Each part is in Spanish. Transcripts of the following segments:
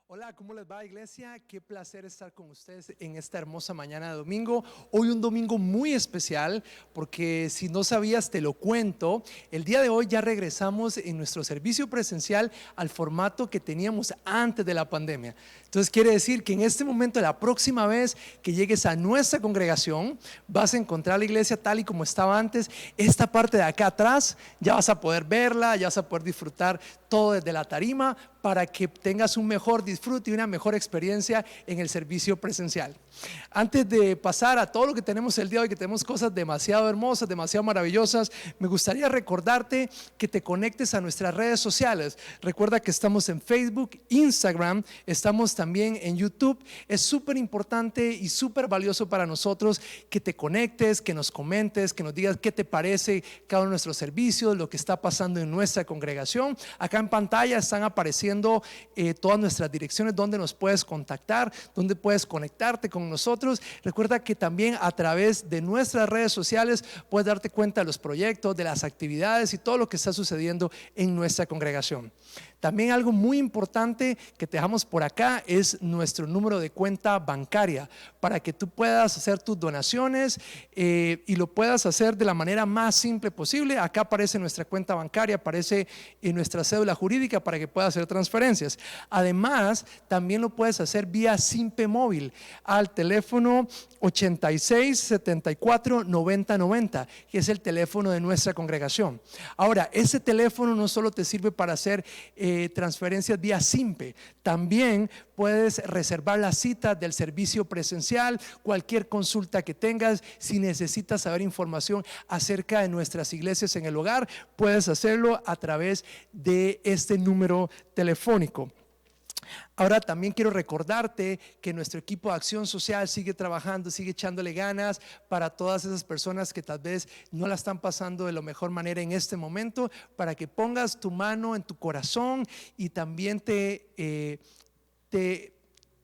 Hola, ¿cómo les va, iglesia? Qué placer estar con ustedes en esta hermosa mañana de domingo. Hoy un domingo muy especial porque si no sabías te lo cuento. El día de hoy ya regresamos en nuestro servicio presencial al formato que teníamos antes de la pandemia. Entonces quiere decir que en este momento, la próxima vez que llegues a nuestra congregación, vas a encontrar la iglesia tal y como estaba antes. Esta parte de acá atrás ya vas a poder verla, ya vas a poder disfrutar todo desde la tarima, para que tengas un mejor disfrute y una mejor experiencia en el servicio presencial. Antes de pasar a todo lo que tenemos el día de hoy, que tenemos cosas demasiado hermosas, demasiado maravillosas, me gustaría recordarte que te conectes a nuestras redes sociales. Recuerda que estamos en Facebook, Instagram, estamos también en YouTube. Es súper importante y súper valioso para nosotros que te conectes, que nos comentes, que nos digas qué te parece cada uno de nuestros servicios, lo que está pasando en nuestra congregación. Acá en pantalla están apareciendo todas nuestras direcciones donde nos puedes contactar, donde puedes conectarte con nosotros. Recuerda que también a través de nuestras redes sociales puedes darte cuenta de los proyectos, de las actividades y todo lo que está sucediendo en nuestra congregación. También algo muy importante que te dejamos por acá es nuestro número de cuenta bancaria para que tú puedas hacer tus donaciones y lo puedas hacer de la manera más simple posible. Acá aparece nuestra cuenta bancaria, aparece en nuestra cédula jurídica para que puedas hacer transferencias. Además, también lo puedes hacer vía Simpe Móvil al teléfono 86 74 90 90, que es el teléfono de nuestra congregación. Ahora, ese teléfono no solo te sirve para hacer transferencias vía Simpe, también puedes reservar la cita del servicio presencial, cualquier consulta que tengas. Si necesitas saber información acerca de nuestras iglesias en el hogar, puedes hacerlo a través de este número telefónico. Ahora también quiero recordarte que nuestro equipo de acción social sigue trabajando, sigue echándole ganas para todas esas personas que tal vez no la están pasando de la mejor manera en este momento, para que pongas tu mano en tu corazón y también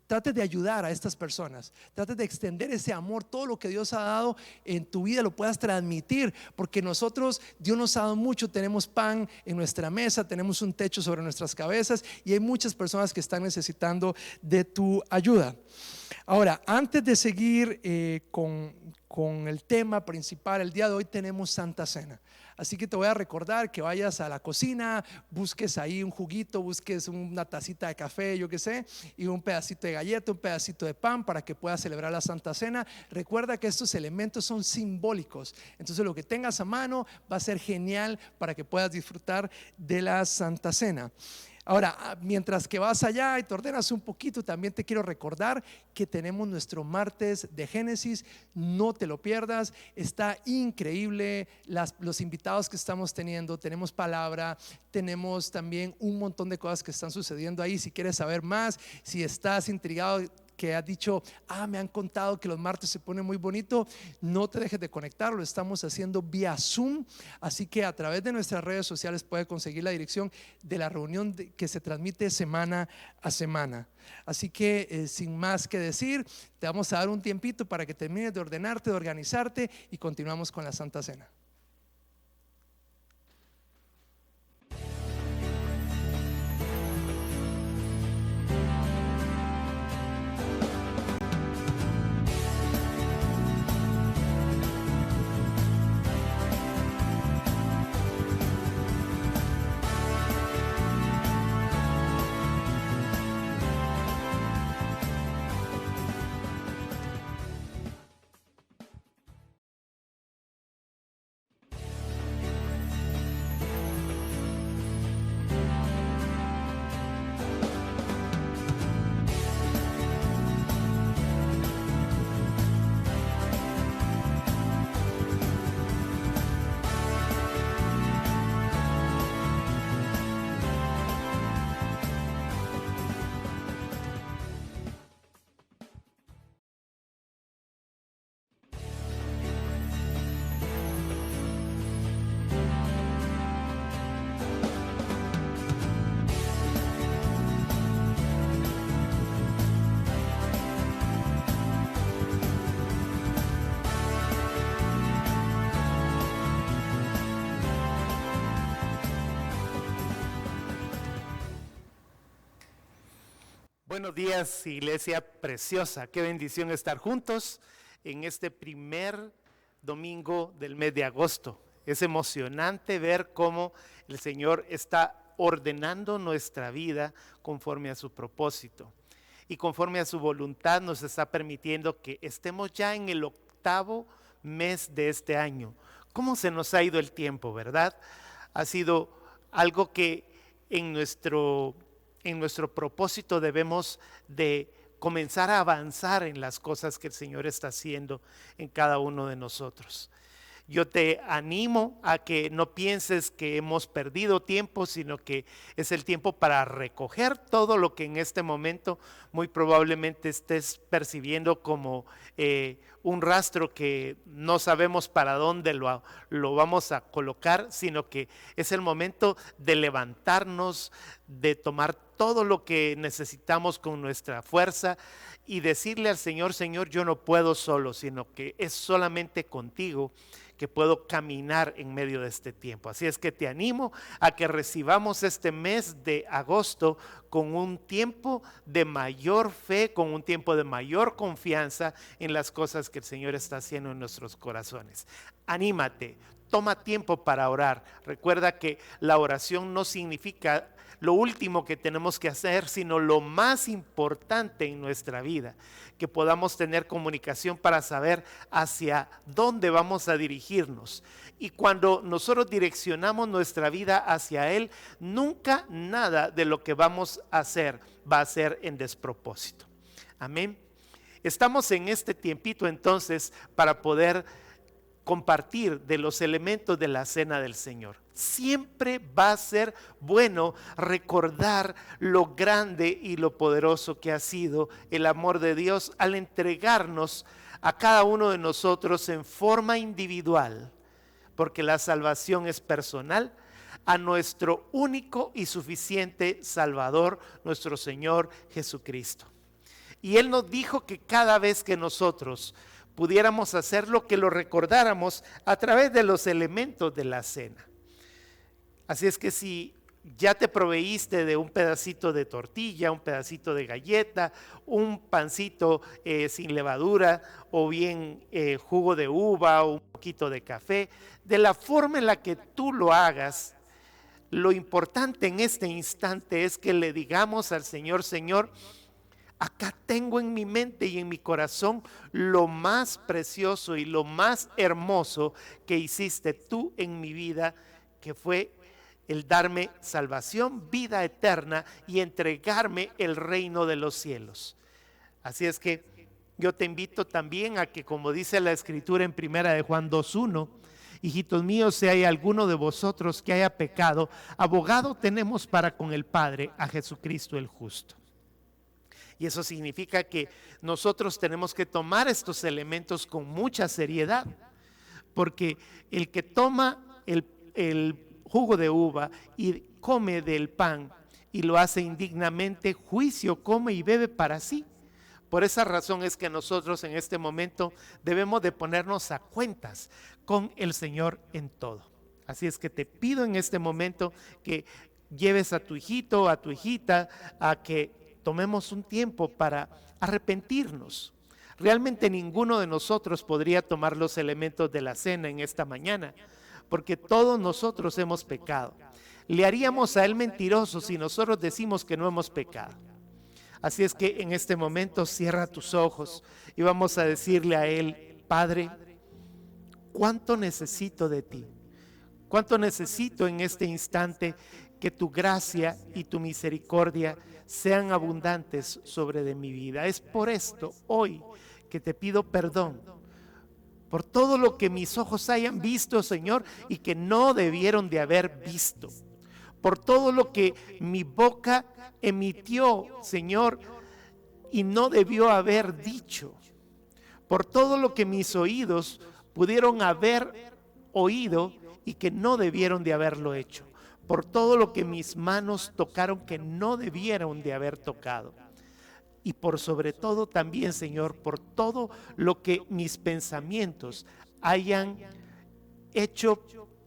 trates de ayudar a estas personas, trates de extender ese amor, todo lo que Dios ha dado en tu vida lo puedas transmitir, porque nosotros, Dios nos ha dado mucho, tenemos pan en nuestra mesa, tenemos un techo sobre nuestras cabezas y hay muchas personas que están necesitando de tu ayuda. Ahora, antes de seguir con el tema principal, el día de hoy tenemos Santa Cena. Así que te voy a recordar que vayas a la cocina, busques ahí un juguito, busques una tacita de café, yo qué sé, y un pedacito de galleta, un pedacito de pan para que puedas celebrar la Santa Cena. Recuerda que estos elementos son simbólicos, entonces lo que tengas a mano va a ser genial para que puedas disfrutar de la Santa Cena. Ahora, mientras que vas allá y te ordenas un poquito, también te quiero recordar que tenemos nuestro martes de Génesis. No te lo pierdas, está increíble los invitados que estamos teniendo. Tenemos palabra, tenemos también un montón de cosas que están sucediendo ahí. Si quieres saber más, si estás intrigado, que has dicho, me han contado que los martes se pone muy bonito, no te dejes de conectar, lo estamos haciendo vía Zoom, así que a través de nuestras redes sociales puedes conseguir la dirección de la reunión que se transmite semana a semana. Así que sin más que decir, te vamos a dar un tiempito para que termines de ordenarte, de organizarte y continuamos con la Santa Cena. Buenos días, iglesia preciosa. Qué bendición estar juntos en este primer domingo del mes de agosto. Es emocionante ver cómo el Señor está ordenando nuestra vida conforme a su propósito y conforme a su voluntad. Nos está permitiendo que estemos ya en el 8º mes de este año. ¿Cómo se nos ha ido el tiempo, verdad? Ha sido algo que en nuestro propósito debemos de comenzar a avanzar en las cosas que el Señor está haciendo en cada uno de nosotros. Yo te animo a que no pienses que hemos perdido tiempo, sino que es el tiempo para recoger todo lo que en este momento muy probablemente estés percibiendo como un rastro que no sabemos para dónde lo vamos a colocar, sino que es el momento de levantarnos, de tomar todo lo que necesitamos con nuestra fuerza y decirle al Señor, Señor, yo no puedo solo, sino que es solamente contigo que puedo caminar en medio de este tiempo. Así es que te animo a que recibamos este mes de agosto con un tiempo de mayor fe, con un tiempo de mayor confianza en las cosas que el Señor está haciendo en nuestros corazones. Anímate, toma tiempo para orar. Recuerda que la oración no significa lo último que tenemos que hacer, sino lo más importante en nuestra vida, que podamos tener comunicación para saber hacia dónde vamos a dirigirnos. Y cuando nosotros direccionamos nuestra vida hacia Él, nunca nada de lo que vamos a hacer va a ser en despropósito. Amén. Estamos en este tiempito entonces para poder compartir de los elementos de la cena del Señor. Siempre va a ser bueno recordar lo grande y lo poderoso que ha sido el amor de Dios al entregarnos a cada uno de nosotros en forma individual, porque la salvación es personal, a nuestro único y suficiente Salvador, nuestro Señor Jesucristo. Y Él nos dijo que cada vez que nosotros pudiéramos hacerlo, que lo recordáramos a través de los elementos de la cena. Así es que si ya te proveíste de un pedacito de tortilla, un pedacito de galleta, un pancito sin levadura o bien jugo de uva o un poquito de café, de la forma en la que tú lo hagas, lo importante en este instante es que le digamos al Señor, Señor, acá tengo en mi mente y en mi corazón lo más precioso y lo más hermoso que hiciste tú en mi vida, que fue el darme salvación, vida eterna y entregarme el reino de los cielos. Así es que yo te invito también a que, como dice la Escritura en 1 Juan 2:1, hijitos míos, si hay alguno de vosotros que haya pecado, abogado tenemos para con el Padre, a Jesucristo el justo. Y eso significa que nosotros tenemos que tomar estos elementos con mucha seriedad, porque el que toma el jugo de uva y come del pan y lo hace indignamente, juicio come y bebe para sí. Por esa razón es que nosotros en este momento debemos de ponernos a cuentas con el Señor en todo. Así es que te pido en este momento que lleves a tu hijito, a tu hijita, a que tomemos un tiempo para arrepentirnos. Realmente ninguno de nosotros podría tomar los elementos de la cena en esta mañana, porque todos nosotros hemos pecado. Le haríamos a Él mentiroso si nosotros decimos que no hemos pecado. Así es que en este momento cierra tus ojos y vamos a decirle a Él, Padre, ¿cuánto necesito de ti? ¿Cuánto necesito en este instante que tu gracia y tu misericordia sean abundantes sobre de mi vida? Es por esto hoy que te pido perdón por todo lo que mis ojos hayan visto, Señor, y que no debieron de haber visto. Por todo lo que mi boca emitió, Señor, y no debió haber dicho. Por todo lo que mis oídos pudieron haber oído y que no debieron de haberlo hecho. Por todo lo que mis manos tocaron que no debieron de haber tocado. Y por sobre todo también, Señor, por todo lo que mis pensamientos hayan hecho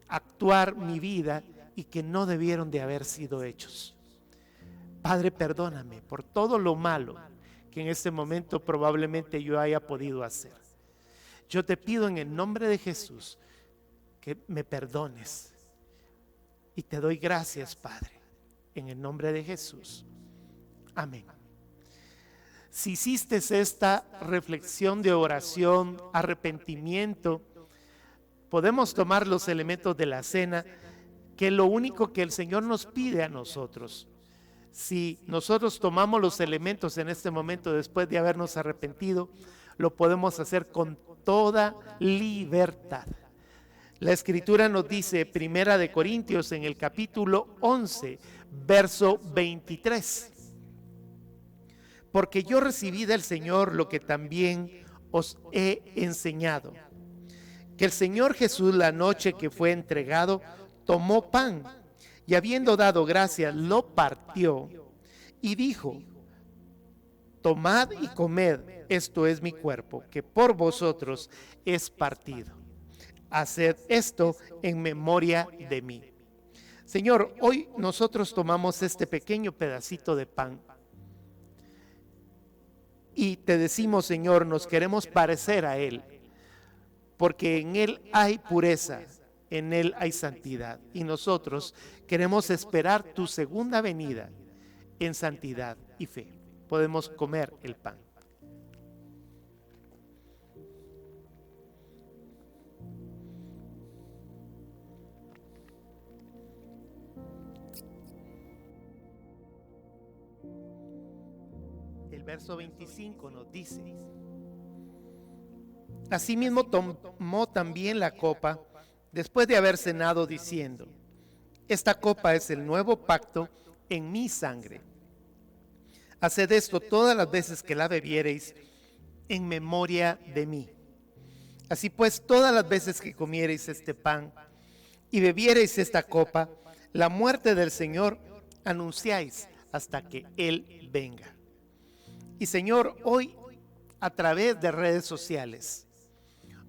actuar mi vida y que no debieron de haber sido hechos. Padre, perdóname por todo lo malo que en este momento probablemente yo haya podido hacer. Yo te pido en el nombre de Jesús que me perdones. Y te doy gracias, Padre, en el nombre de Jesús. Amén. Si hiciste esta reflexión de oración, arrepentimiento, podemos tomar los elementos de la cena, que es lo único que el Señor nos pide a nosotros. Si nosotros tomamos los elementos en este momento después de habernos arrepentido, lo podemos hacer con toda libertad. La Escritura nos dice, 1 Corintios en el capítulo 11, verso 23. Porque yo recibí del Señor lo que también os he enseñado, que el Señor Jesús, la noche que fue entregado, tomó pan y habiendo dado gracias, lo partió y dijo: tomad y comed, esto es mi cuerpo, que por vosotros es partido. Haced esto en memoria de mí. Señor, hoy nosotros tomamos este pequeño pedacito de pan y te decimos, Señor, nos queremos parecer a Él, porque en Él hay pureza, en Él hay santidad, y nosotros queremos esperar tu segunda venida en santidad y fe. Podemos comer el pan. El verso 25 nos dice: asimismo tomó también la copa después de haber cenado, diciendo: esta copa es el nuevo pacto en mi sangre. Haced esto todas las veces que la bebiereis en memoria de mí. Así pues, todas las veces que comiereis este pan y bebiereis esta copa, la muerte del Señor anunciáis hasta que Él venga. Y Señor, hoy a través de redes sociales,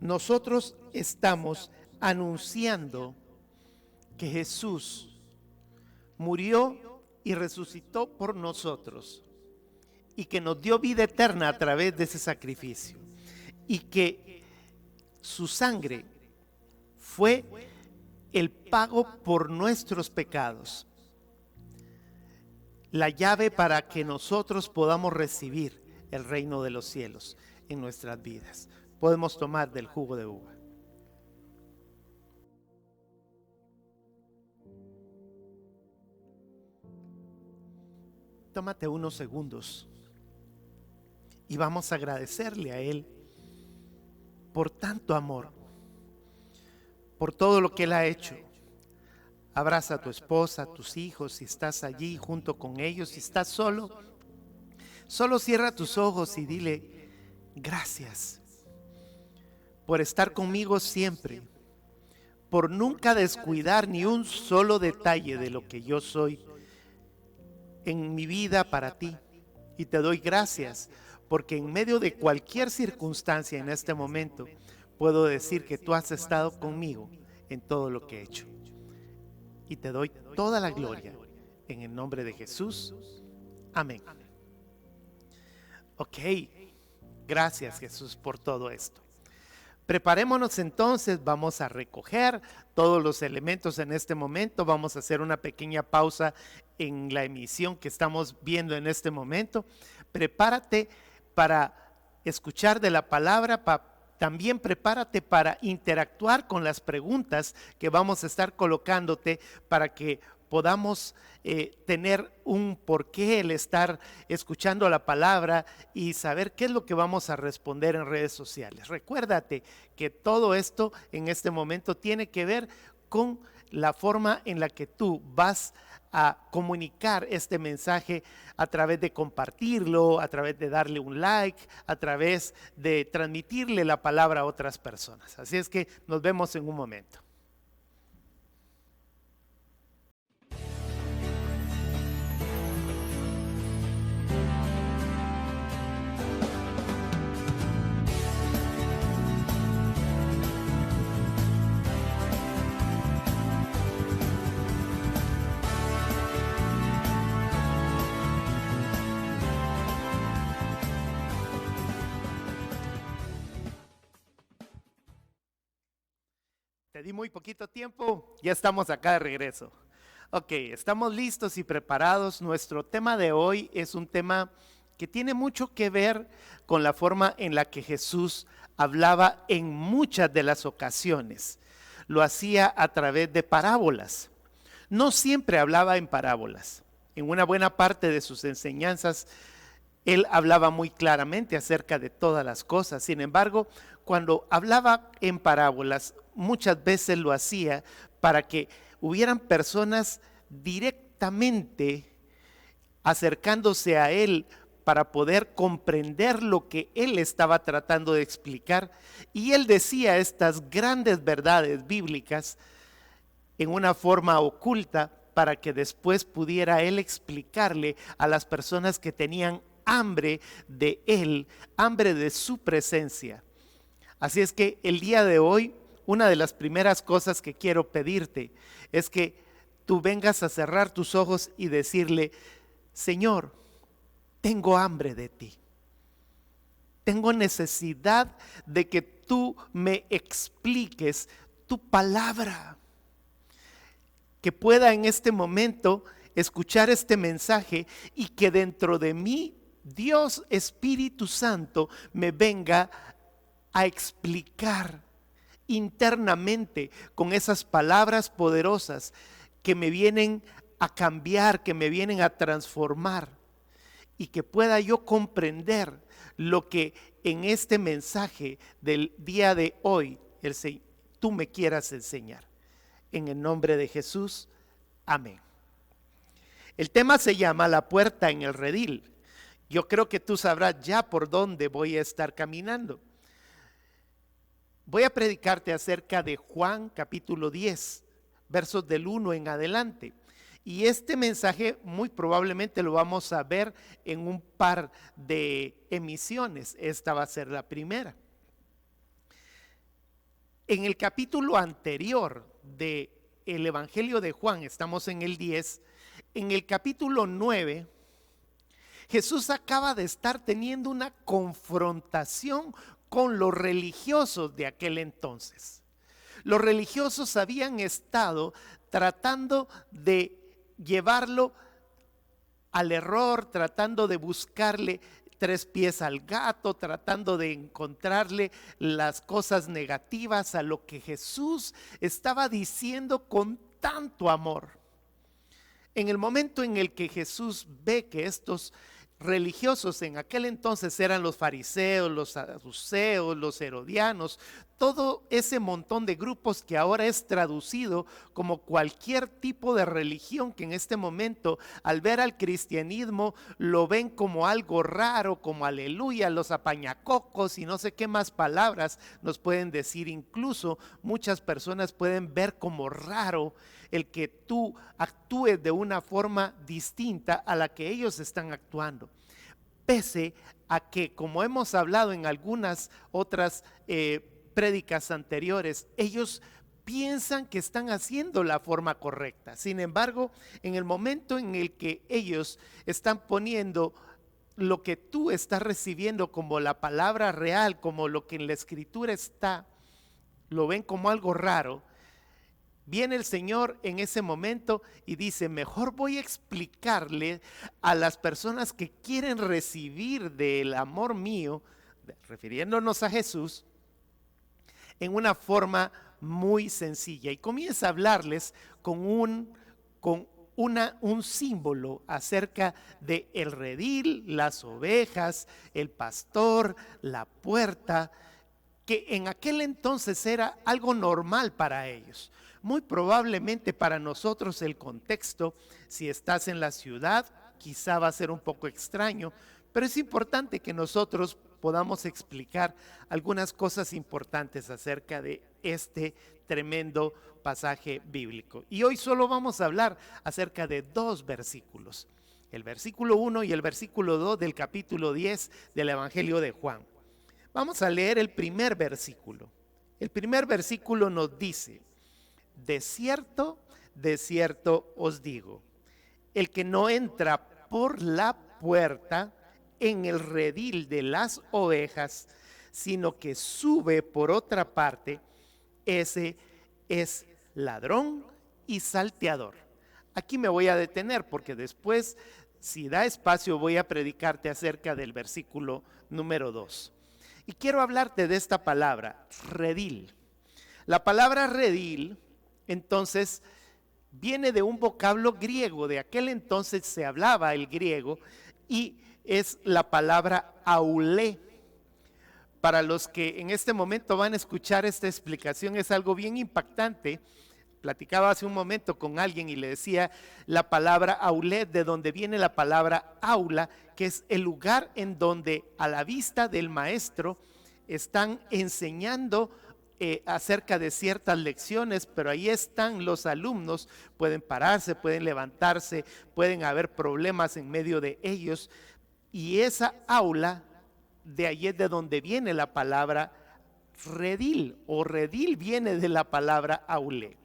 nosotros estamos anunciando que Jesús murió y resucitó por nosotros, y que nos dio vida eterna a través de ese sacrificio, y que su sangre fue el pago por nuestros pecados, la llave para que nosotros podamos recibir el reino de los cielos en nuestras vidas. Podemos tomar del jugo de uva. Tómate unos segundos y vamos a agradecerle a Él por tanto amor, por todo lo que Él ha hecho. Abraza a tu esposa, a tus hijos, si estás allí junto con ellos. Si estás solo, solo cierra tus ojos y dile: gracias por estar conmigo siempre, por nunca descuidar ni un solo detalle de lo que yo soy en mi vida para ti. Y te doy gracias porque en medio de cualquier circunstancia en este momento puedo decir que tú has estado conmigo en todo lo que he hecho. Y te doy toda la gloria en el nombre de Jesús. Amén. Ok, gracias Jesús por todo esto. Preparémonos entonces, vamos a recoger todos los elementos en este momento. Vamos a hacer una pequeña pausa en la emisión que estamos viendo en este momento. Prepárate para escuchar de la palabra, también prepárate para interactuar con las preguntas que vamos a estar colocándote para que podamos tener un porqué el estar escuchando la palabra y saber qué es lo que vamos a responder en redes sociales. Recuérdate que todo esto en este momento tiene que ver con la forma en la que tú vas a comunicar este mensaje a través de compartirlo, a través de darle un like, a través de transmitirle la palabra a otras personas. Así es que nos vemos en un momento. Te di muy poquito tiempo, ya estamos acá de regreso. Ok, estamos listos y preparados. Nuestro tema de hoy es un tema que tiene mucho que ver con la forma en la que Jesús hablaba en muchas de las ocasiones. Lo hacía a través de parábolas. No siempre hablaba en parábolas. En una buena parte de sus enseñanzas, Él hablaba muy claramente acerca de todas las cosas. Sin embargo, cuando hablaba en parábolas, muchas veces lo hacía para que hubieran personas directamente acercándose a Él para poder comprender lo que Él estaba tratando de explicar. Y Él decía estas grandes verdades bíblicas en una forma oculta para que después pudiera él explicarle a las personas que tenían hambre de él, hambre de su presencia. Así es que el día de hoy, una de las primeras cosas que quiero pedirte es que tú vengas a cerrar tus ojos y decirle: Señor, tengo hambre de ti. Tengo necesidad de que tú me expliques tu palabra. Que pueda en este momento escuchar este mensaje y que dentro de mí, Dios Espíritu Santo, me venga a explicar internamente con esas palabras poderosas que me vienen a cambiar, que me vienen a transformar, y que pueda yo comprender lo que en este mensaje del día de hoy tú me quieras enseñar. En el nombre de Jesús, amén. El tema se llama La puerta en el redil. Yo creo que tú sabrás ya por dónde voy a estar caminando. Voy a predicarte acerca de Juan capítulo 10, versos del 1 en adelante. Y este mensaje muy probablemente lo vamos a ver en un par de emisiones. Esta va a ser la primera. En el capítulo anterior del Evangelio de Juan, estamos en el 10, en el capítulo 9, Jesús acaba de estar teniendo una confrontación con los religiosos de aquel entonces. Los religiosos habían estado tratando de llevarlo al error, tratando de buscarle tres pies al gato, tratando de encontrarle las cosas negativas a lo que Jesús estaba diciendo con tanto amor. En el momento en el que Jesús ve que estos religiosos en aquel entonces eran los fariseos, los saduceos, los herodianos, todo ese montón de grupos que ahora es traducido como cualquier tipo de religión, que en este momento al ver al cristianismo lo ven como algo raro, como aleluya, los apañacocos y no sé qué más palabras nos pueden decir. Incluso muchas personas pueden ver como raro el que tú actúes de una forma distinta a la que ellos están actuando. Pese a que, como hemos hablado en algunas otras prédicas anteriores, ellos piensan que están haciendo la forma correcta. Sin embargo, en el momento en el que ellos están poniendo lo que tú estás recibiendo como la palabra real, como lo que en la escritura está, lo ven como algo raro. Viene el Señor en ese momento y dice: mejor voy a explicarle a las personas que quieren recibir del amor mío, refiriéndonos a Jesús, en una forma muy sencilla. Y comienza a hablarles con un símbolo acerca de el redil, las ovejas, el pastor, la puerta, que en aquel entonces era algo normal para ellos. Muy probablemente para nosotros el contexto, si estás en la ciudad, quizá va a ser un poco extraño, pero es importante que nosotros podamos explicar algunas cosas importantes acerca de este tremendo pasaje bíblico. Y hoy solo vamos a hablar acerca de dos versículos, el versículo 1 y el versículo 2 del capítulo 10 del Evangelio de Juan. Vamos a leer el primer versículo. El primer versículo nos dice: de cierto os digo, el que no entra por la puerta en el redil de las ovejas, sino que sube por otra parte, ese es ladrón y salteador. Aquí me voy a detener porque después, si da espacio, voy a predicarte acerca del versículo número 2. Y quiero hablarte de esta palabra, redil. La palabra redil, entonces, viene de un vocablo griego. De aquel entonces se hablaba el griego y es la palabra aulé. Para los que en este momento van a escuchar esta explicación, es algo bien impactante. Platicaba hace un momento con alguien y le decía la palabra aulé, de donde viene la palabra aula, que es el lugar en donde a la vista del maestro están enseñando acerca de ciertas lecciones, pero ahí están los alumnos, pueden pararse, pueden levantarse, pueden haber problemas en medio de ellos, y esa aula, de ahí es de donde viene la palabra redil, o redil viene de la palabra aule.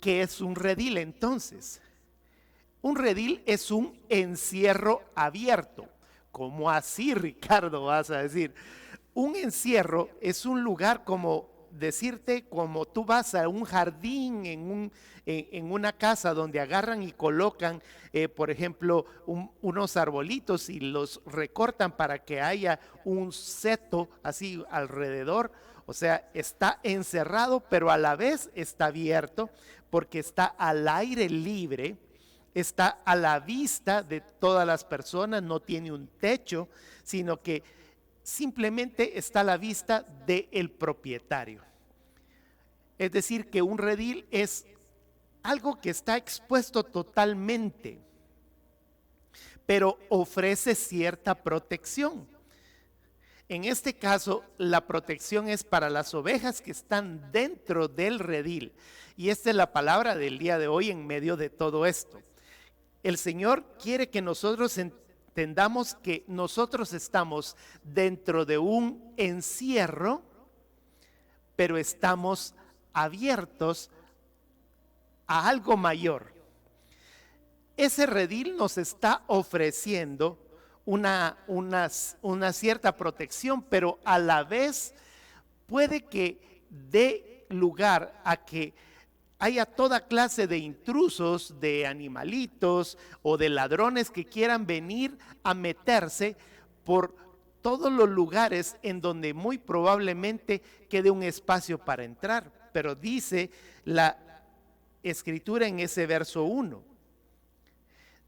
¿Qué es un redil entonces? Un redil es un encierro abierto. ¿Cómo así, Ricardo, vas a decir? Un encierro es un lugar como decirte, como tú vas a un jardín, en una casa donde agarran y colocan, por ejemplo, unos arbolitos y los recortan para que haya un seto así alrededor. O sea, está encerrado, pero a la vez está abierto porque está al aire libre, está a la vista de todas las personas, no tiene un techo, sino que simplemente está a la vista del propietario. Es decir, que un redil es algo que está expuesto totalmente, pero ofrece cierta protección. En este caso, la protección es para las ovejas que están dentro del redil. Y esta es la palabra del día de hoy en medio de todo esto. El Señor quiere que nosotros entendamos que nosotros estamos dentro de un encierro, pero estamos abiertos a algo mayor. Ese redil nos está ofreciendo una cierta protección, pero a la vez puede que dé lugar a que haya toda clase de intrusos, de animalitos o de ladrones que quieran venir a meterse por todos los lugares en donde muy probablemente quede un espacio para entrar. Pero dice la Escritura en ese verso 1: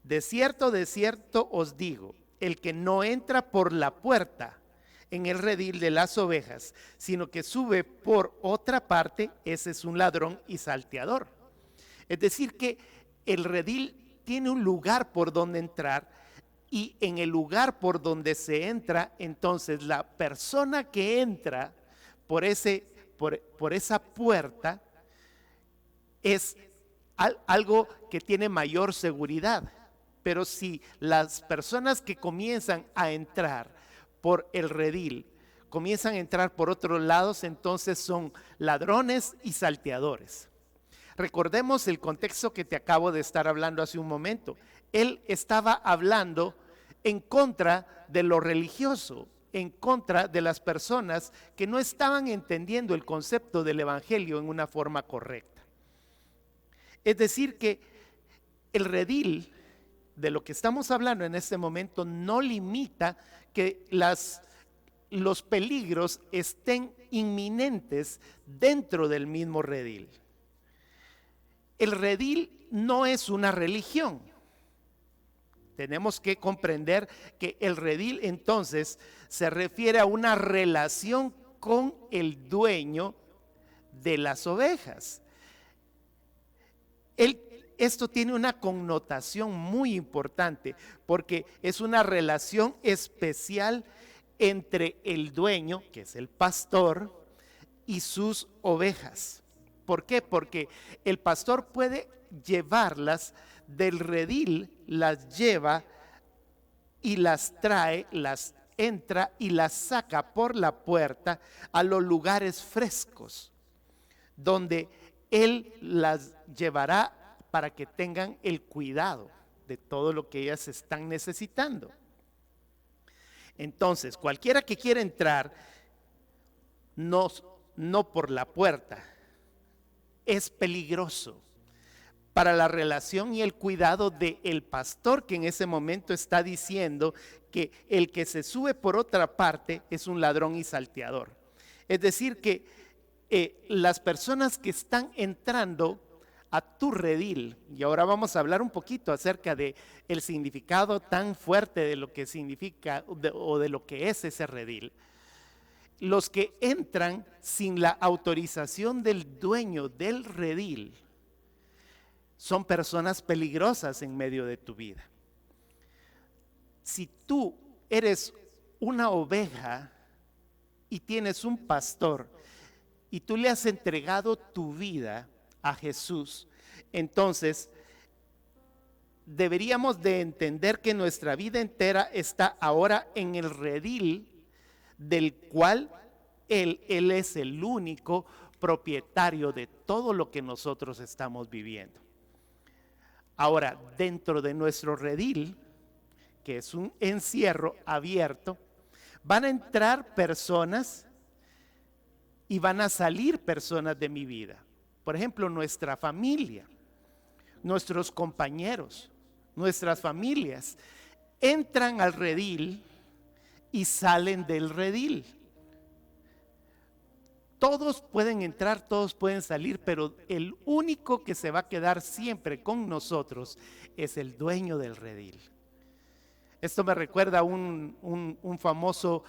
de cierto os digo, el que no entra por la puerta en el redil de las ovejas, sino que sube por otra parte, ese es un ladrón y salteador. Es decir, que el redil tiene un lugar por donde entrar, y en el lugar por donde se entra, entonces la persona que entra por esa puerta es algo que tiene mayor seguridad. Pero si las personas que comienzan a entrar por el redil comienzan a entrar por otros lados, entonces son ladrones y salteadores. Recordemos el contexto que te acabo de estar hablando hace un momento. Él estaba hablando en contra de lo religioso, en contra de las personas que no estaban entendiendo el concepto del evangelio en una forma correcta. Es decir, que el redil de lo que estamos hablando en este momento no limita que los peligros estén inminentes dentro del mismo redil. El redil no es una religión. Tenemos que comprender que el redil entonces se refiere a una relación con el dueño de las ovejas. Esto tiene una connotación muy importante porque es una relación especial entre el dueño, que es el pastor, y sus ovejas. ¿Por qué? Porque el pastor puede llevarlas del redil, las lleva y las trae, las entra y las saca por la puerta a los lugares frescos, donde él las llevará para que tengan el cuidado de todo lo que ellas están necesitando. Entonces, cualquiera que quiera entrar, no por la puerta, es peligroso para la relación y el cuidado del pastor, que en ese momento está diciendo que el que se sube por otra parte es un ladrón y salteador. Es decir, que las personas que están entrando a tu redil, y ahora vamos a hablar un poquito acerca de el significado tan fuerte de lo que significa o de lo que es ese redil. Los que entran sin la autorización del dueño del redil son personas peligrosas en medio de tu vida. Si tú eres una oveja y tienes un pastor y tú le has entregado tu vida a Jesús, entonces deberíamos de entender que nuestra vida entera está ahora en el redil del cual Él es el único propietario de todo lo que nosotros estamos viviendo. Ahora, dentro de nuestro redil, que es un encierro abierto, van a entrar personas y van a salir personas de mi vida. Por ejemplo, nuestra familia, nuestros compañeros, nuestras familias, entran al redil y salen del redil. Todos pueden entrar, todos pueden salir, pero el único que se va a quedar siempre con nosotros es el dueño del redil. Esto me recuerda a un famoso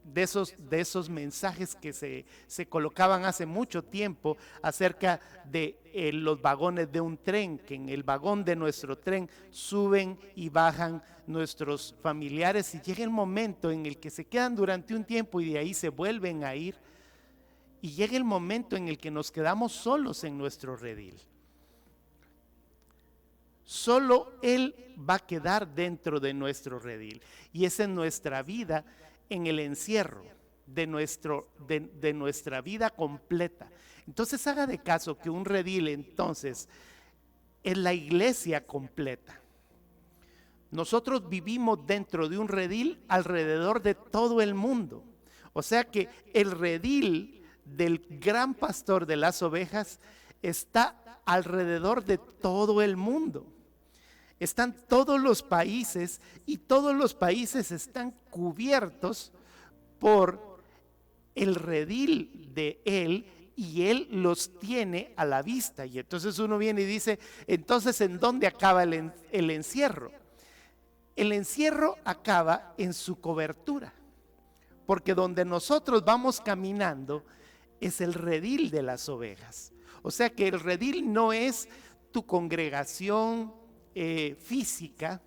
de esos mensajes que se colocaban hace mucho tiempo acerca de los vagones de un tren, que en el vagón de nuestro tren suben y bajan nuestros familiares y llega el momento en el que se quedan durante un tiempo y de ahí se vuelven a ir, y llega el momento en el que nos quedamos solos en nuestro redil. Solo Él va a quedar dentro de nuestro redil, y esa es nuestra vida en el encierro de nuestra vida completa. Entonces haga de caso que un redil entonces es la iglesia completa. Nosotros vivimos dentro de un redil alrededor de todo el mundo. O sea que el redil del gran pastor de las ovejas está alrededor de todo el mundo. Están todos los países y todos los países están cubiertos por el redil de Él y Él los tiene a la vista. Y entonces uno viene y dice, entonces ¿en dónde acaba el encierro? El encierro acaba en su cobertura, porque donde nosotros vamos caminando es el redil de las ovejas. O sea que el redil no es tu congregación física,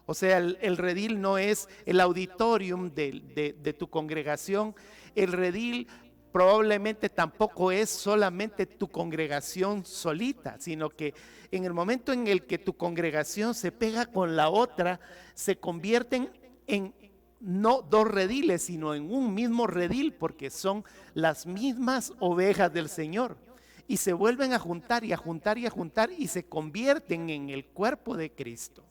o sea, el redil no es el auditorium de tu congregación. El redil probablemente tampoco es solamente tu congregación solita, sino que en el momento en el que tu congregación se pega con la otra, se convierten en no dos rediles, sino en un mismo redil, porque son las mismas ovejas del Señor. Y se vuelven a juntar y a juntar y a juntar y se convierten en el cuerpo de Cristo.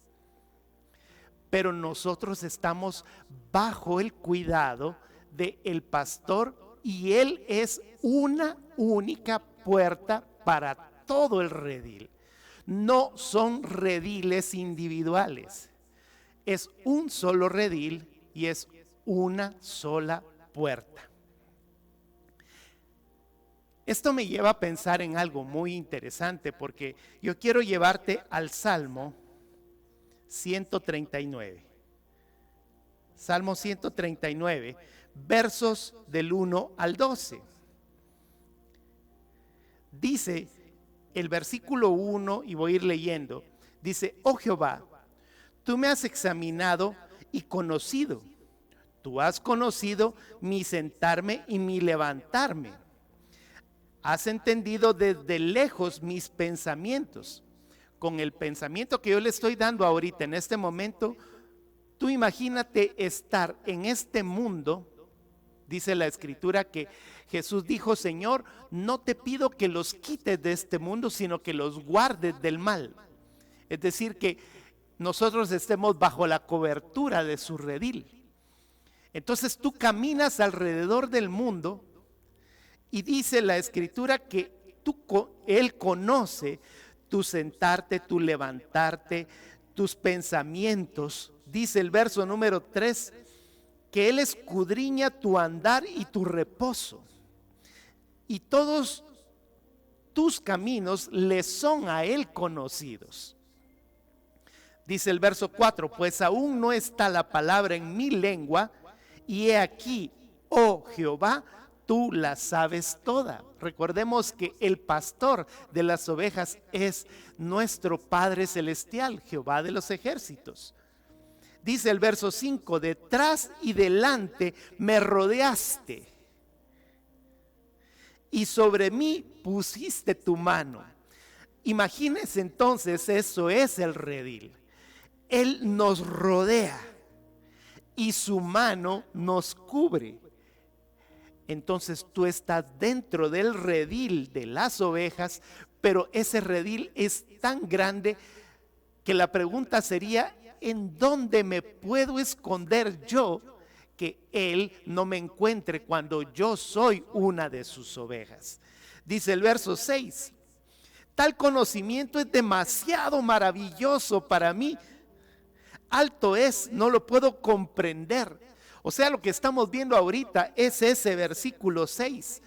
Pero nosotros estamos bajo el cuidado del pastor y Él es una única puerta para todo el redil. No son rediles individuales. Es un solo redil y es una sola puerta. Esto me lleva a pensar en algo muy interesante, porque yo quiero llevarte al Salmo 139. Salmo 139, versos del 1 al 12. Dice el versículo 1, y voy a ir leyendo, dice: oh Jehová, tú me has examinado y conocido. Tú has conocido mi sentarme y mi levantarme. Has entendido desde lejos mis pensamientos. Con el pensamiento que yo le estoy dando ahorita, en este momento, tú imagínate estar en este mundo. Dice la Escritura que Jesús dijo: Señor, no te pido que los quites de este mundo, sino que los guardes del mal. Es decir, que nosotros estemos bajo la cobertura de su redil. Entonces tú caminas alrededor del mundo y dice la Escritura que Él conoce tu sentarte, tu levantarte, tus pensamientos. Dice el verso número 3, que Él escudriña tu andar y tu reposo. Y todos tus caminos le son a Él conocidos. Dice el verso 4, pues aún no está la palabra en mi lengua, y he aquí, oh Jehová, tú la sabes toda. Recordemos que el pastor de las ovejas es nuestro Padre Celestial, Jehová de los ejércitos. Dice el verso 5, detrás y delante me rodeaste. y sobre mí pusiste tu mano. Imagínense entonces, eso es el redil. Él nos rodea y su mano nos cubre. Entonces tú estás dentro del redil de las ovejas, pero ese redil es tan grande que la pregunta sería, ¿en dónde me puedo esconder yo que Él no me encuentre cuando yo soy una de sus ovejas? Dice el verso 6, tal conocimiento es demasiado maravilloso para mí, alto es, no lo puedo comprender. O sea, lo que estamos viendo ahorita es ese versículo 6.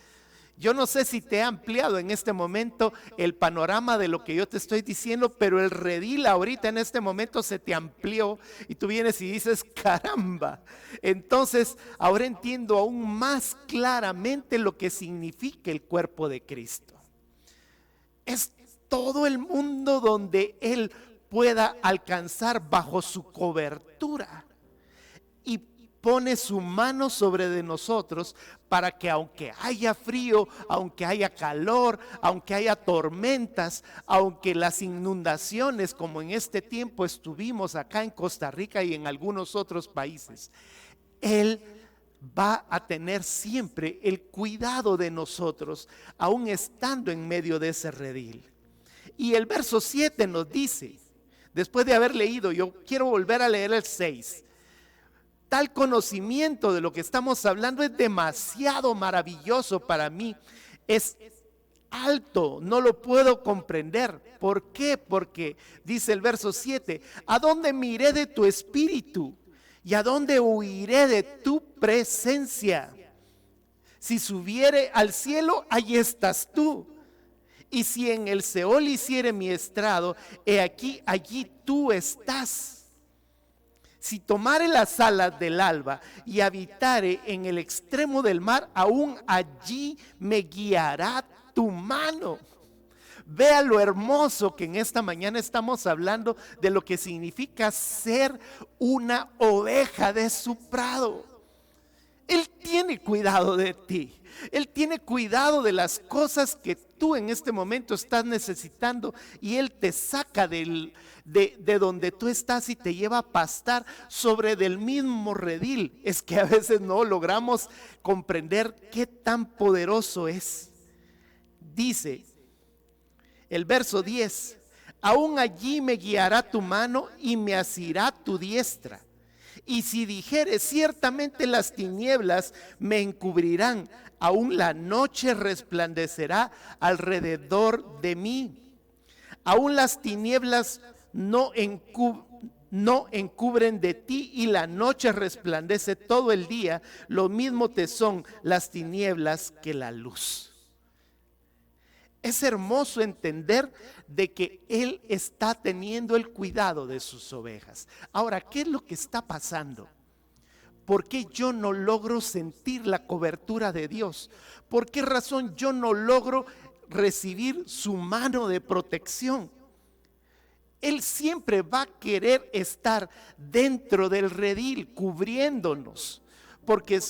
Yo no sé si te he ampliado en este momento el panorama de lo que yo te estoy diciendo, pero el redil ahorita en este momento se te amplió y tú vienes y dices, caramba. Entonces, ahora entiendo aún más claramente lo que significa el cuerpo de Cristo. Es todo el mundo donde Él pueda alcanzar bajo su cobertura y pone su mano sobre de nosotros para que aunque haya frío, aunque haya calor, aunque haya tormentas, aunque las inundaciones como en este tiempo estuvimos acá en Costa Rica y en algunos otros países, Él va a tener siempre el cuidado de nosotros, aún estando en medio de ese redil. Y el verso 7 nos dice, después de haber leído, yo quiero volver a leer el 6. Tal conocimiento de lo que estamos hablando es demasiado maravilloso para mí. Es alto, no lo puedo comprender. ¿Por qué? Porque dice el verso 7, ¿a dónde me iré de tu espíritu? ¿Y a dónde huiré de tu presencia? Si subiere al cielo, allí estás tú. Y si en el Seol hiciere mi estrado, he aquí, allí tú estás. Si tomare las alas del alba y habitare en el extremo del mar, aún allí me guiará tu mano. Vea lo hermoso que en esta mañana estamos hablando de lo que significa ser una oveja de su prado. Él tiene cuidado de ti. Él tiene cuidado de las cosas que tú en este momento estás necesitando y Él te saca de donde tú estás y te lleva a pastar sobre del mismo redil. Es que a veces no logramos comprender qué tan poderoso es. Dice el verso 10, aún allí me guiará tu mano y me asirá tu diestra. Y si dijere, ciertamente las tinieblas me encubrirán, aún la noche resplandecerá alrededor de mí. Aún las tinieblas no encubren de ti y la noche resplandece todo el día. Lo mismo te son las tinieblas que la luz. Es hermoso entender de que Él está teniendo el cuidado de sus ovejas. Ahora, ¿qué es lo que está pasando? ¿Por qué yo no logro sentir la cobertura de Dios? ¿Por qué razón yo no logro recibir su mano de protección? Él siempre va a querer estar dentro del redil, cubriéndonos, porque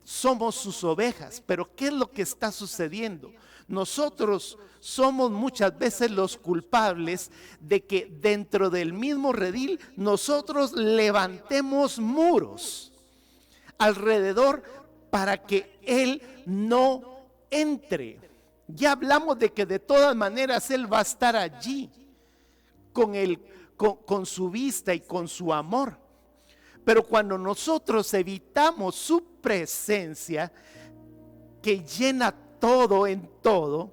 somos sus ovejas. Pero ¿qué es lo que está sucediendo? Nosotros somos muchas veces los culpables de que dentro del mismo redil nosotros levantemos muros alrededor para que Él no entre. Ya hablamos de que de todas maneras Él va a estar allí con su vista y con su amor. Pero cuando nosotros evitamos su presencia que llena todo en todo,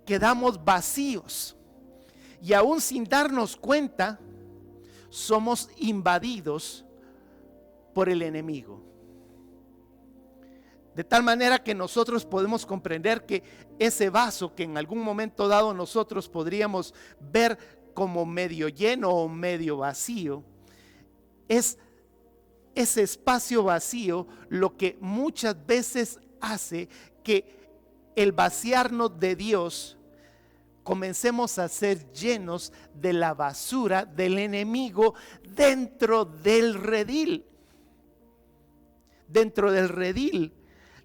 quedamos vacíos y aún sin darnos cuenta somos invadidos por el enemigo. De tal manera que nosotros podemos comprender que ese vaso que en algún momento dado nosotros podríamos ver como medio lleno o medio vacío, es ese espacio vacío lo que muchas veces hace que el vaciarnos de Dios, comencemos a ser llenos de la basura del enemigo dentro del redil. Dentro del redil,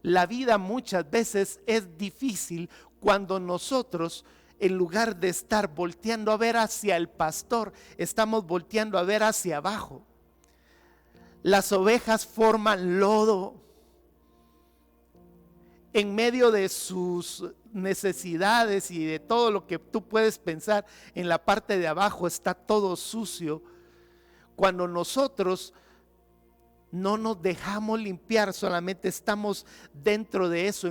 la vida muchas veces es difícil cuando nosotros, en lugar de estar volteando a ver hacia el pastor, estamos volteando a ver hacia abajo. Las ovejas forman lodo. En medio de sus necesidades y de todo lo que tú puedes pensar, en la parte de abajo está todo sucio. Cuando nosotros no nos dejamos limpiar, solamente estamos dentro de eso,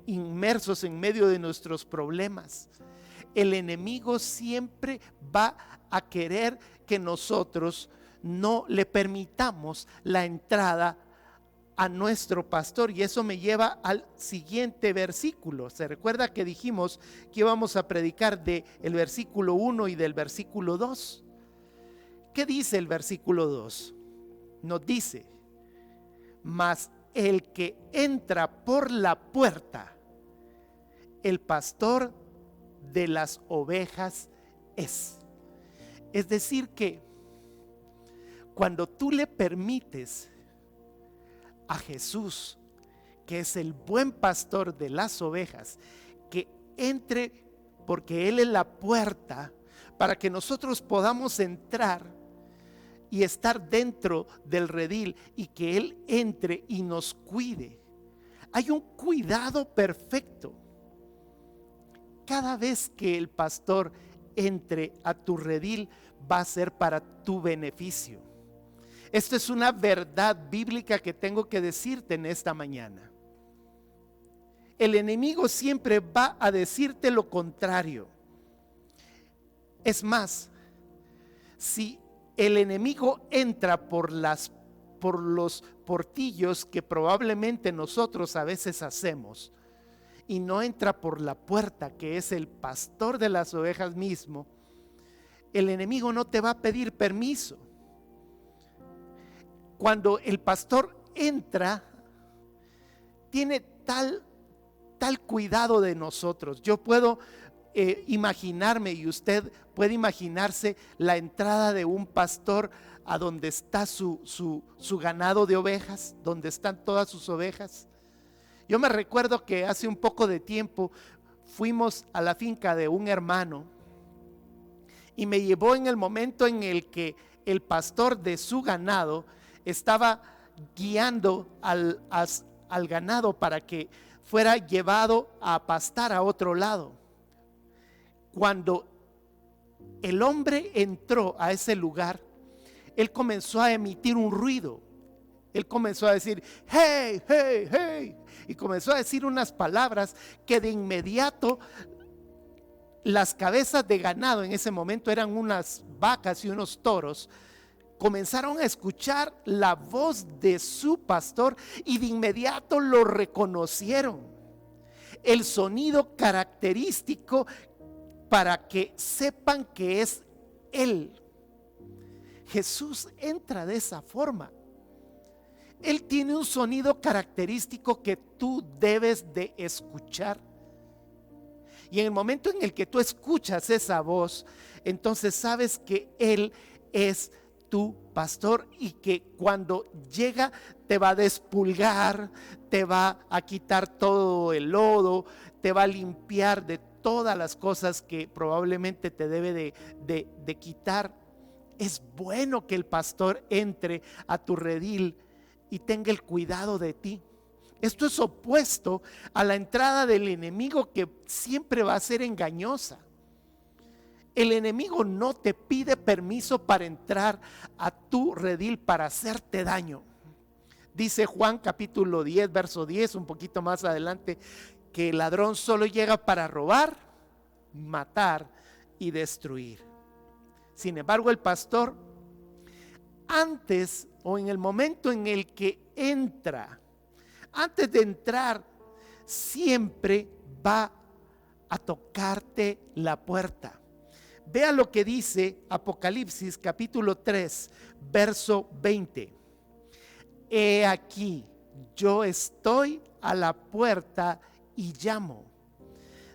inmersos en medio de nuestros problemas. El enemigo siempre va a querer que nosotros no le permitamos la entrada a nuestro pastor, y eso me lleva al siguiente versículo. Se recuerda que dijimos que íbamos a predicar del versículo 1 y del versículo 2. ¿Qué dice el versículo 2? Nos dice: mas el que entra por la puerta, el pastor de las ovejas es. Es decir que cuando tú le permites a Jesús, que es el buen pastor de las ovejas, que entre, porque Él es la puerta para que nosotros podamos entrar y estar dentro del redil, y que Él entre y nos cuide. Hay un cuidado perfecto. Cada vez que el pastor entre a tu redil, va a ser para tu beneficio. Esto es una verdad bíblica que tengo que decirte en esta mañana. El enemigo siempre va a decirte lo contrario. Es más, si el enemigo entra por los portillos que probablemente nosotros a veces hacemos, y no entra por la puerta, que es el pastor de las ovejas mismo, el enemigo no te va a pedir permiso. Cuando el pastor entra, tiene tal cuidado de nosotros. Yo puedo imaginarme, y usted puede imaginarse, la entrada de un pastor a donde está su ganado de ovejas, donde están todas sus ovejas. Yo me recuerdo que hace un poco de tiempo fuimos a la finca de un hermano, y me llevó en el momento en el que el pastor de su ganado estaba guiando al ganado para que fuera llevado a pastar a otro lado. Cuando el hombre entró a ese lugar, él comenzó a emitir un ruido. Él comenzó a decir: hey, hey, hey, y comenzó a decir unas palabras que de inmediato las cabezas de ganado, en ese momento eran unas vacas y unos toros, comenzaron a escuchar la voz de su pastor y de inmediato lo reconocieron. El sonido característico para que sepan que es Él. Jesús entra de esa forma. Él tiene un sonido característico que tú debes de escuchar. Y en el momento en el que tú escuchas esa voz, entonces sabes que Él es tu pastor, y que cuando llega te va a despulgar, te va a quitar todo el lodo, te va a limpiar de todas las cosas que probablemente te debe de quitar. Es bueno que el pastor entre a tu redil y tenga el cuidado de ti. Esto es opuesto a la entrada del enemigo, que siempre va a ser engañosa. El enemigo no te pide permiso para entrar a tu redil para hacerte daño. Dice Juan capítulo 10, verso 10, un poquito más adelante, que el ladrón solo llega para robar, matar y destruir. Sin embargo, el pastor, antes o en el momento en el que entra, antes de entrar, siempre va a tocarte la puerta. Vea lo que dice Apocalipsis capítulo 3, verso 20. He aquí, yo estoy a la puerta y llamo.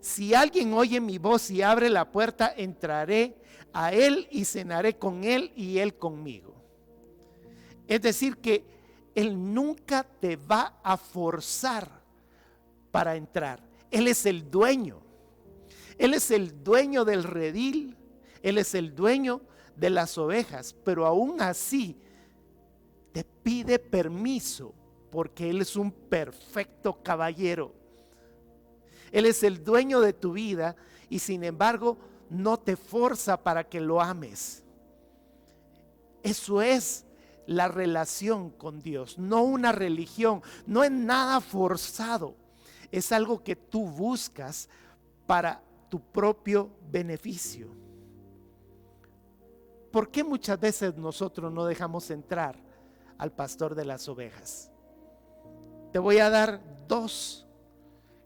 Si alguien oye mi voz y abre la puerta, entraré a él y cenaré con él y él conmigo. Es decir, que Él nunca te va a forzar para entrar. Él es el dueño. Él es el dueño del redil. Él es el dueño de las ovejas. Pero aún así te pide permiso porque Él es un perfecto caballero. Él es el dueño de tu vida y sin embargo no te forza para que lo ames. Eso es la relación con Dios, no una religión, no es nada forzado. Es algo que tú buscas para tu propio beneficio. ¿Por qué muchas veces nosotros no dejamos entrar al pastor de las ovejas? Te voy a dar dos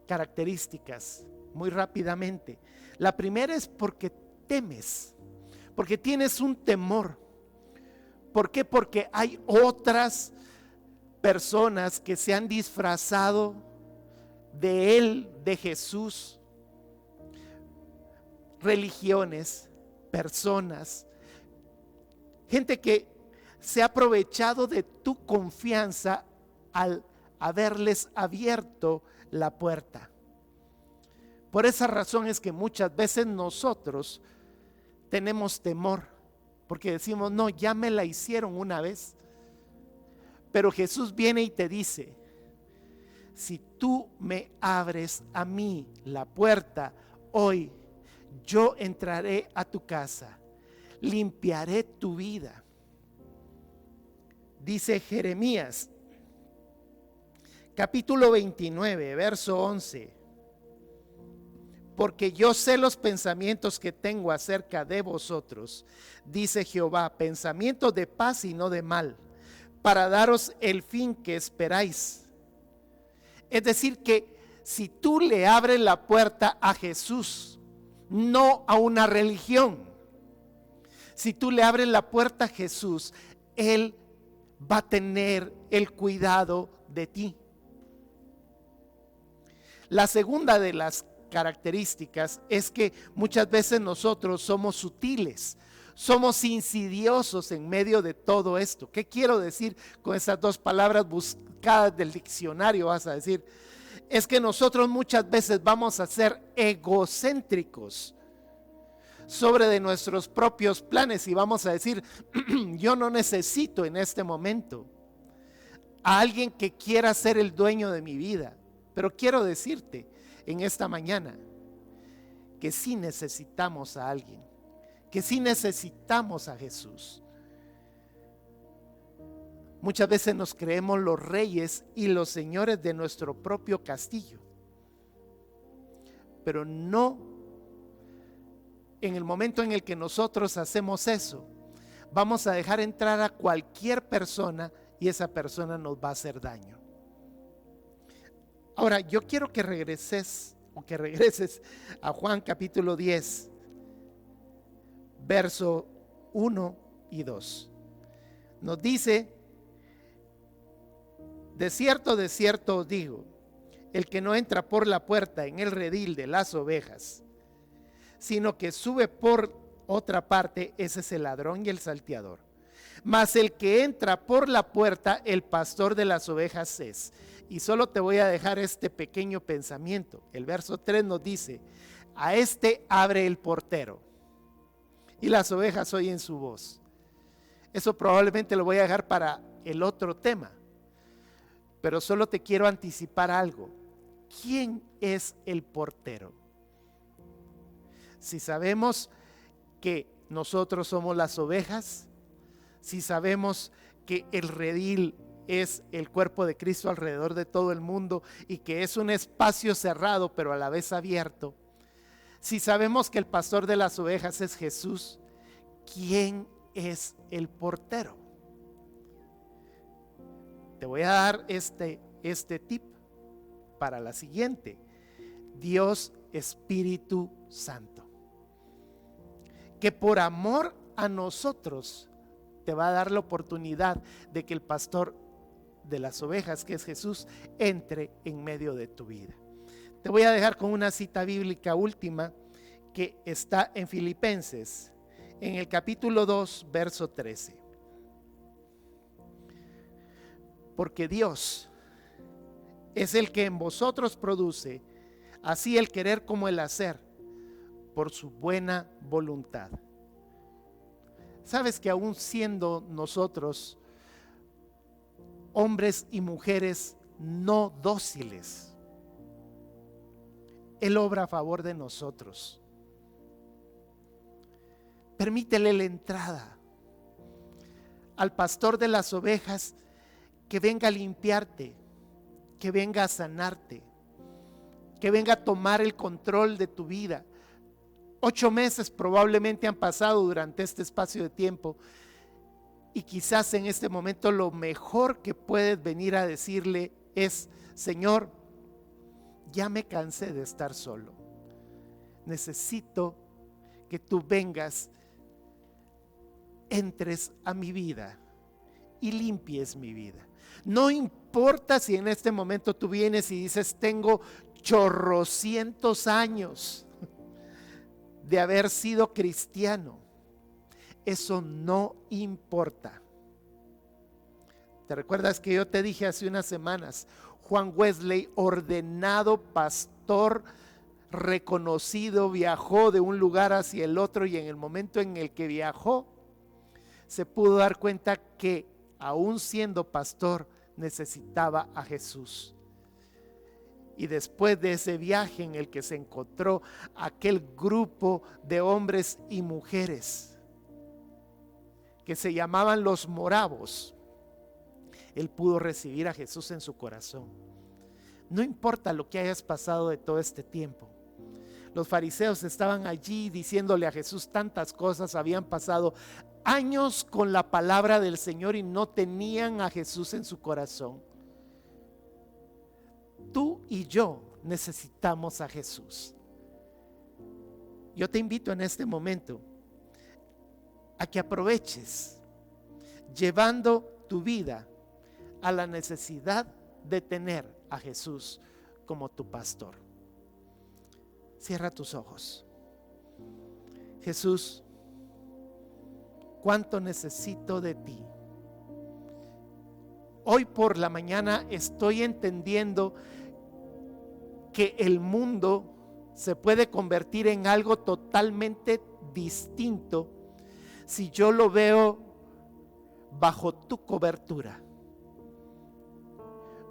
características muy rápidamente. La primera es porque temes, porque tienes un temor. ¿Por qué? Porque hay otras personas que se han disfrazado de Él, de Jesús, religiones, personas, gente que se ha aprovechado de tu confianza al haberles abierto la puerta. Por esa razón es que muchas veces nosotros tenemos temor, porque decimos, no, ya me la hicieron una vez. Pero Jesús viene y te dice, si tú me abres a mí la puerta hoy, yo entraré a tu casa, limpiaré tu vida. Dice Jeremías, capítulo 29, verso 11. Porque yo sé los pensamientos que tengo acerca de vosotros, dice Jehová, pensamientos de paz y no de mal, para daros el fin que esperáis. Es decir, que si tú le abres la puerta a Jesús, no a una religión, si tú le abres la puerta a Jesús, Él va a tener el cuidado de ti. La segunda de las características es que muchas veces nosotros somos sutiles, somos insidiosos en medio de todo esto. ¿Qué quiero decir con esas dos palabras buscadas del diccionario? Vas a decir, es que nosotros muchas veces vamos a ser egocéntricos sobre de nuestros propios planes y vamos a decir, yo no necesito en este momento a alguien que quiera ser el dueño de mi vida. Pero quiero decirte en esta mañana que sí necesitamos a alguien, que sí necesitamos a Jesús. Muchas veces nos creemos los reyes y los señores de nuestro propio castillo, pero no en el momento en el que nosotros hacemos eso, vamos a dejar entrar a cualquier persona y esa persona nos va a hacer daño. Ahora, yo quiero que regreses a Juan capítulo 10, verso 1 y 2. Nos dice, de cierto os digo, el que no entra por la puerta en el redil de las ovejas, sino que sube por otra parte, ese es el ladrón y el salteador. Mas el que entra por la puerta, el pastor de las ovejas es. Y solo te voy a dejar este pequeño pensamiento. El verso 3 nos dice, a este abre el portero y las ovejas oyen su voz. Eso probablemente lo voy a dejar para el otro tema, pero solo te quiero anticipar algo. ¿Quién es el portero? Si sabemos que nosotros somos las ovejas, si sabemos que el redil es el cuerpo de Cristo alrededor de todo el mundo y que es un espacio cerrado pero a la vez abierto, si sabemos que el pastor de las ovejas es Jesús, ¿quién es el portero? Te voy a dar este tip para la siguiente. Dios Espíritu Santo, que por amor a nosotros te va a dar la oportunidad de que el pastor de las ovejas, que es Jesús, entre en medio de tu vida. Te voy a dejar con una cita bíblica última que está en Filipenses, en el capítulo 2, verso 13. Porque Dios es el que en vosotros produce, así el querer como el hacer, por su buena voluntad. ¿Sabes que aún siendo nosotros hombres y mujeres no dóciles, Él obra a favor de nosotros? Permítele la entrada al pastor de las ovejas, que venga a limpiarte, que venga a sanarte, que venga a tomar el control de tu vida. 8 meses probablemente han pasado durante este espacio de tiempo, y quizás en este momento lo mejor que puedes venir a decirle es: Señor, ya me cansé de estar solo. Necesito que tú vengas, entres a mi vida y limpies mi vida. No importa si en este momento tú vienes y dices: tengo chorrocientos años de haber sido cristiano. Eso no importa. ¿Te recuerdas que yo te dije hace unas semanas? Juan Wesley, ordenado pastor reconocido, viajó de un lugar hacia el otro, y en el momento en el que viajó se pudo dar cuenta que aún siendo pastor necesitaba a Jesús. Y después de ese viaje en el que se encontró aquel grupo de hombres y mujeres que se llamaban los moravos, él pudo recibir a Jesús en su corazón. No importa lo que hayas pasado de todo este tiempo. Los fariseos estaban allí diciéndole a Jesús tantas cosas, habían pasado años con la palabra del Señor y no tenían a Jesús en su corazón. Tú y yo necesitamos a Jesús. Yo te invito en este momento a que aproveches llevando tu vida a la necesidad de tener a Jesús como tu pastor. Cierra tus ojos. Jesús, cuánto necesito de ti. Hoy por la mañana estoy entendiendo que el mundo se puede convertir en algo totalmente distinto si yo lo veo bajo tu cobertura.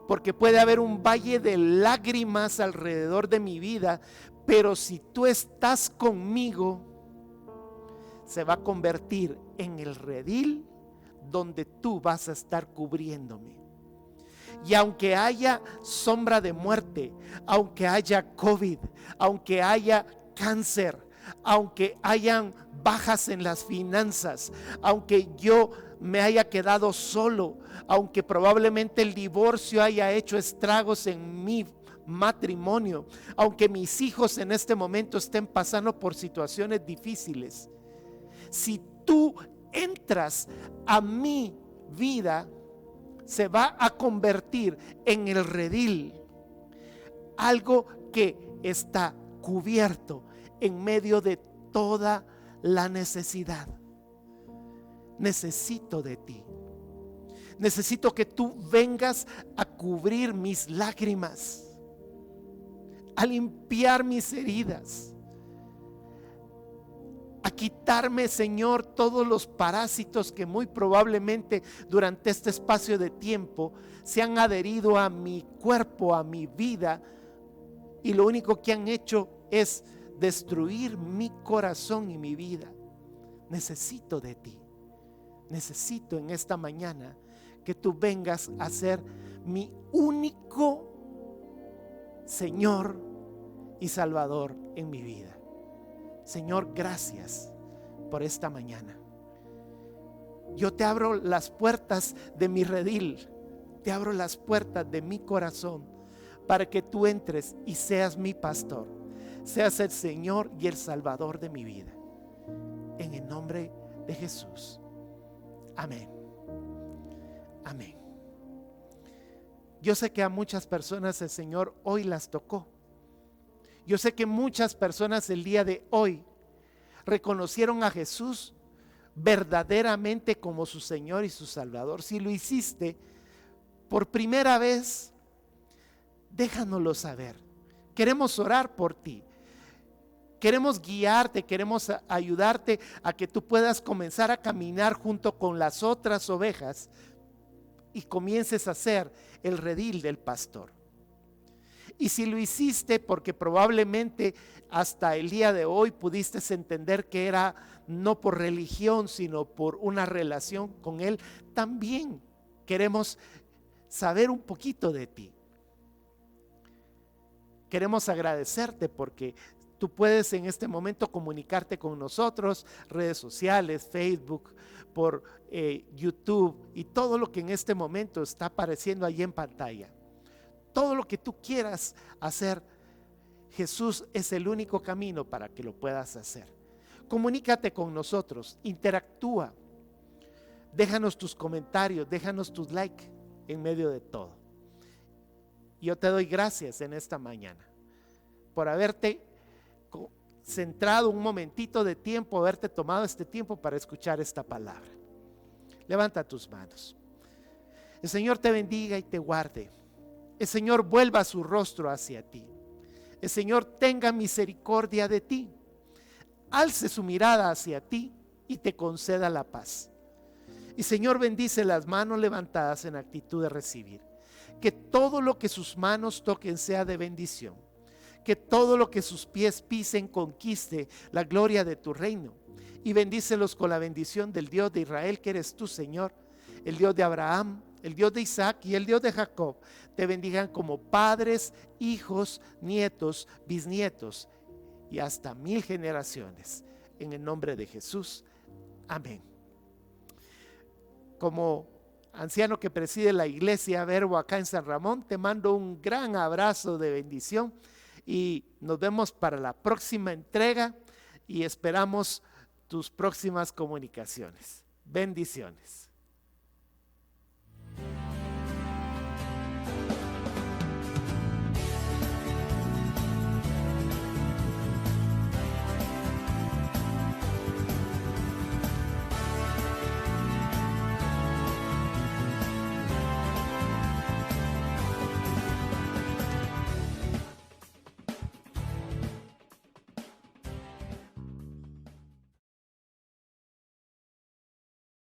Porque puede haber un valle de lágrimas alrededor de mi vida, pero si tú estás conmigo, se va a convertir en el redil donde tú vas a estar cubriéndome. Y aunque haya sombra de muerte, aunque haya COVID, aunque haya cáncer, aunque hayan bajas en las finanzas, aunque yo me haya quedado solo, aunque probablemente el divorcio haya hecho estragos en mi matrimonio, aunque mis hijos en este momento estén pasando por situaciones difíciles, si tú entras a mi vida, se va a convertir en el redil, algo que está cubierto en medio de toda la necesidad. Necesito de ti. Necesito que tú vengas a cubrir mis lágrimas, a limpiar mis heridas, a quitarme, Señor, todos los parásitos que muy probablemente durante este espacio de tiempo se han adherido a mi cuerpo, a mi vida, y lo único que han hecho es destruir mi corazón y mi vida. Necesito de ti. Necesito en esta mañana que tú vengas a ser mi único Señor y Salvador en mi vida. Señor, gracias por esta mañana. Yo te abro las puertas de mi redil, te abro las puertas de mi corazón para que tú entres y seas mi pastor, seas el Señor y el Salvador de mi vida. En el nombre de Jesús. Amén. Amén. Yo sé que a muchas personas el Señor hoy las tocó. Yo sé que muchas personas el día de hoy reconocieron a Jesús verdaderamente como su Señor y su Salvador. Si lo hiciste por primera vez, déjanoslo saber. Queremos orar por ti. Queremos guiarte, queremos ayudarte a que tú puedas comenzar a caminar junto con las otras ovejas y comiences a ser el redil del pastor. Y si lo hiciste porque probablemente hasta el día de hoy pudiste entender que era no por religión, sino por una relación con Él, también queremos saber un poquito de ti. Queremos agradecerte porque tú puedes en este momento comunicarte con nosotros, redes sociales, Facebook, por YouTube y todo lo que en este momento está apareciendo allí en pantalla. Todo lo que tú quieras hacer, Jesús es el único camino para que lo puedas hacer. Comunícate con nosotros, interactúa, déjanos tus comentarios, déjanos tus likes en medio de todo. Yo te doy gracias en esta mañana por haberte centrado un momentito de tiempo, haberte tomado este tiempo para escuchar esta palabra. Levanta tus manos. El Señor te bendiga y te guarde. El Señor vuelva su rostro hacia ti. El Señor tenga misericordia de ti. Alce su mirada hacia ti y te conceda la paz. Y Señor, bendice las manos levantadas en actitud de recibir. Que todo lo que sus manos toquen sea de bendición. Que todo lo que sus pies pisen conquiste la gloria de tu reino. Y bendícelos con la bendición del Dios de Israel, que eres tú, Señor, el Dios de Abraham, el Dios de Isaac y el Dios de Jacob. Te bendigan como padres, hijos, nietos, bisnietos y hasta 1000 generaciones. En el nombre de Jesús. Amén. Como anciano que preside la iglesia Verbo acá en San Ramón, te mando un gran abrazo de bendición y nos vemos para la próxima entrega y esperamos tus próximas comunicaciones. Bendiciones.